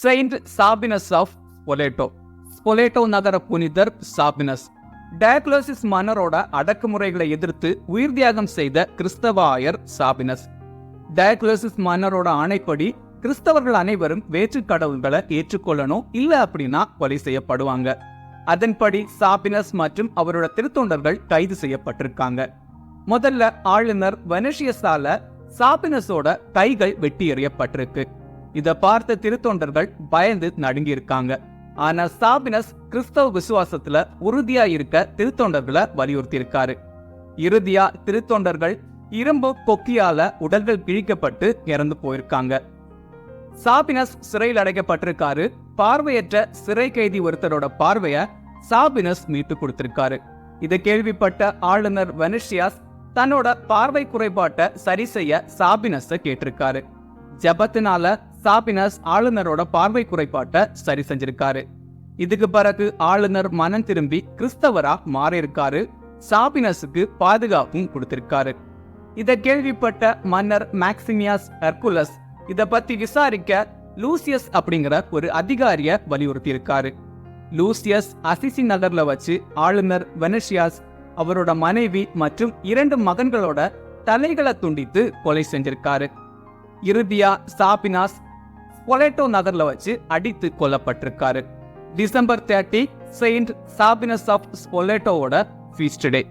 Saint Sabinus of ஸ்பொலேட்டோ. ஸ்பொலேட்டோ நகர புனிதர் சாபினஸ் டயக்லோசிஸ் மன்னரோட அடக்குமுறைகளை எதிர்த்து உயிர் தியாகம் செய்த கிறிஸ்தவ ஆயர் சாபினஸ். டயக்லோசிஸ் மன்னரோட ஆணைப்படி கிறிஸ்தவர்கள் அனைவரும் வேற்று கடவுள்களை ஏற்றுக்கொள்ளணும், இல்ல அப்படின்னா கொலை செய்யப்படுவாங்க. அதன்படி சாபினஸ் மற்றும் அவரோட திருத்தொண்டர்கள் கைது செய்யப்பட்டிருக்காங்க. முதல்ல ஆளுநர் வெனசியஸால சாபினஸோட கைகள் வெட்டி எறியப்பட்டிருக்கு. இத பார்த்த திருத்தொண்டர்கள் பயந்து நடுங்கி இருக்காங்க. ஆனா சாபினஸ் கிறிஸ்தவ விசுவாசத்துல உறுதியா இருக்க திருத்தொண்டர்களை வலியுறுத்தி இருக்காரு. இறுதியா திருத்தொண்டர்கள் இரும்பு கொக்கியால உடல்கள் கிழிக்கப்பட்டு இறந்து போயிருக்காங்க. சாபினஸ் சிறையில் அடைக்கப்பட்டிருக்காரு. பார்வையற்ற சிறை கைதி ஒருத்தரோட பார்வைய சாபினஸ் மீட்டு கொடுத்திருக்காரு. இதை கேள்விப்பட்ட ஆளுநர் வெனசியஸ் தன்னோட பார்வை குறைபாட்டை சரி செய்ய சாபினஸ கேட்டிருக்காரு. ஜபத்தினால சாபினஸ் ஆளுநரோட பார்வை குறைபாட்டை சரி செஞ்சிருக்காரு. இதுக்கு பிறகு ஆளுநர் மனம் திரும்பி கிறிஸ்தவரா மாறியிருக்காரு. சாபினஸுக்கு பாதுகாப்பும் கொடுத்திருக்காரு. இதை கேள்விப்பட்ட மன்னர் மேக்சிமியாஸ் ஹெர்குலஸ் இத பத்தி விசாரிக்க லூசியஸ் அப்படிங்கிற ஒரு அதிகாரிய வலியுறுத்தி இருக்காரு. லூசியஸ் அசிசி நகர்ல வச்சு ஆளுநர் வெனசியஸ் அவரோட மனைவி மற்றும் 2 மகன்களோட தலைகளை துண்டித்து கொலை செஞ்சிருக்காரு. இறுதியா சாபினஸ் ஸ்பொலேட்டோ நகர்ல வச்சு அடித்து கொல்லப்பட்டிருக்காரு. டிசம்பர் 30 செயின்ட் சாபினஸ் ஆஃப் ஸ்பொலேட்டோவோட ஃபீஸ்ட் டே.